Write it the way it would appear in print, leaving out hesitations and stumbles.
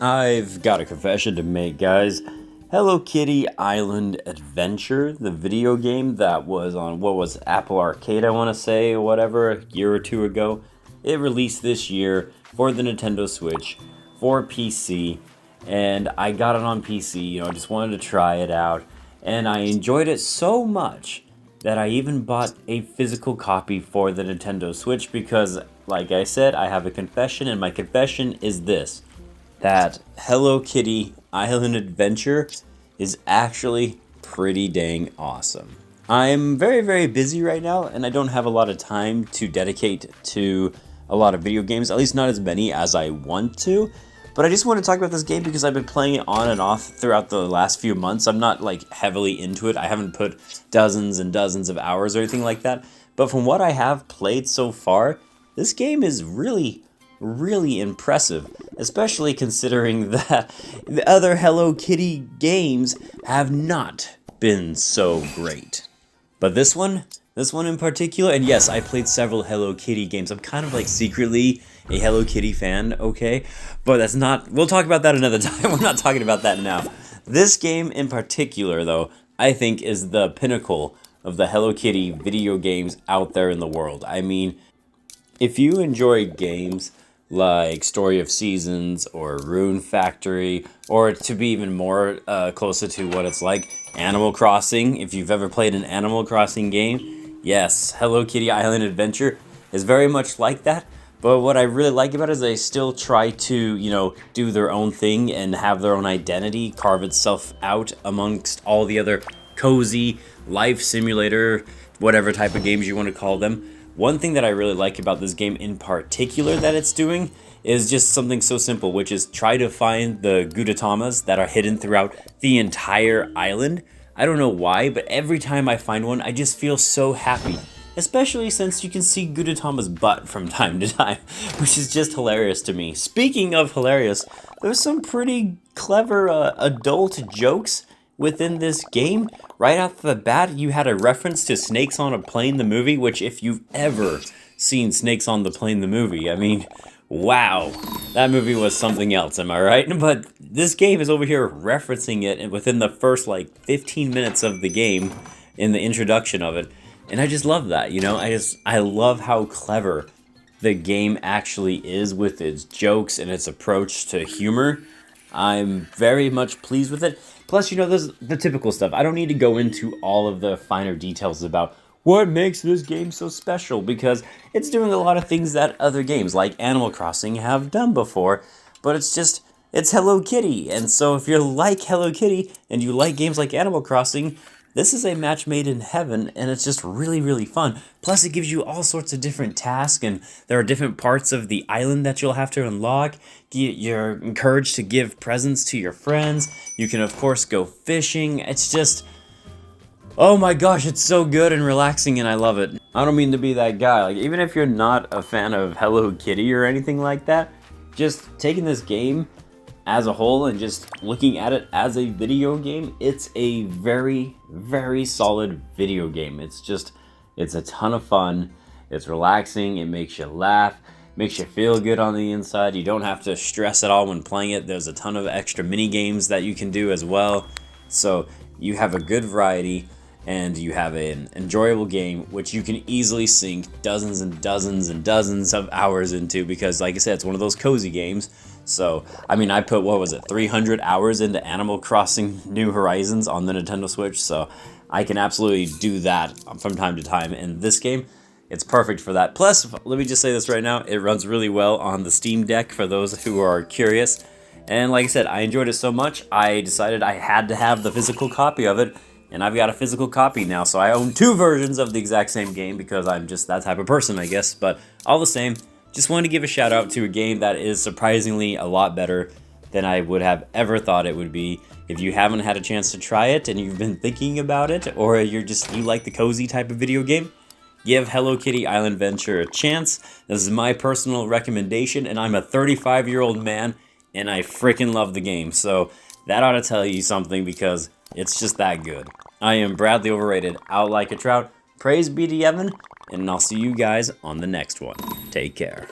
I've got a confession to make, guys. Hello Kitty Island Adventure, the video game that was on, what was Apple Arcade, I want to say, or whatever, a year or two ago. It released this year for the Nintendo Switch, for PC, and I got it on PC, I just wanted to try it out, and I enjoyed it so much that I even bought a physical copy for the Nintendo Switch because, like I said, I have a confession, and my confession is this: that Hello Kitty Island Adventure is actually pretty dang awesome. I'm very busy right now, and I don't have a lot of time to dedicate to a lot of video games, at least not as many as I want to. But I just want to talk about this game because I've been playing it on and off throughout the last few months. I'm not like heavily into it. I haven't put dozens and dozens of hours or anything like that. But from what I have played so far, this game is really impressive, especially considering that the other Hello Kitty games have not been so great. But this one in particular, and yes, I played several Hello Kitty games. I'm kind of like secretly a Hello Kitty fan, okay? But that's not, we'll talk about that another time. We're not talking about that now. This game in particular, though, I think is the pinnacle of the Hello Kitty video games out there in the world. I mean, if you enjoy games like Story of Seasons or Rune Factory, or to be even more closer to what it's like, Animal Crossing, if you've ever played an Animal Crossing game, yes, Hello Kitty Island Adventure is very much like that. But what I really like about it is they still try to, do their own thing and have their own identity, carve itself out amongst all the other cozy life simulator, whatever type of games you want to call them. One thing that I really like about this game in particular that it's doing is just something so simple, which is try to find the Gudetamas that are hidden throughout the entire island. I don't know why, but every time I find one, I just feel so happy. Especially since you can see Gudetama's butt from time to time, which is just hilarious to me. Speaking of hilarious, there's some pretty clever adult jokes within this game. Right off the bat, you had a reference to Snakes on a Plane, the movie, which if you've ever seen Snakes on the Plane, the movie, I mean, wow, that movie was something else, am I right? But this game is over here referencing it within the first, 15 minutes of the game, in the introduction of it, and I just love that, I love how clever the game actually is with its jokes and its approach to humor. I'm very much pleased with it. Plus, there's the typical stuff. I don't need to go into all of the finer details about what makes this game so special, because it's doing a lot of things that other games like Animal Crossing have done before, but it's Hello Kitty. And so if you like Hello Kitty and you like games like Animal Crossing, this is a match made in heaven, and it's just really fun. Plus, it gives you all sorts of different tasks, and there are different parts of the island that you'll have to unlock. You're encouraged to give presents to your friends. You can, of course, go fishing. It's just, oh my gosh, it's so good and relaxing, and I love it. I don't mean to be that guy. Even if you're not a fan of Hello Kitty or anything like that, just taking this game as a whole and just looking at it as a video game, it's a very solid video game. It's a ton of fun. It's relaxing. It makes you laugh, makes you feel good on the inside. You don't have to stress at all when playing it. There's a ton of extra mini games that you can do as well. So you have a good variety, and you have an enjoyable game which you can easily sink dozens and dozens of hours into, because like I said, it's one of those cozy games. So, I mean, I put, 300 hours into Animal Crossing New Horizons on the Nintendo Switch, so I can absolutely do that from time to time. And this game, it's perfect for that. Plus, let me just say this right now, it runs really well on the Steam Deck for those who are curious. And like I said, I enjoyed it so much, I decided I had to have the physical copy of it, and I've got a physical copy now, so I own two versions of the exact same game because I'm just that type of person, I guess. But all the same, just wanted to give a shout out to a game that is surprisingly a lot better than I would have ever thought it would be. If you haven't had a chance to try it and you've been thinking about it, or you like the cozy type of video game, give Hello Kitty Island Adventure a chance. This is my personal recommendation, and I'm a 35-year-old man, and I freaking love the game. So that ought to tell you something, because it's just that good. I am Bradley Overrated, out like a trout. Praise be to Evan, and I'll see you guys on the next one. Take care.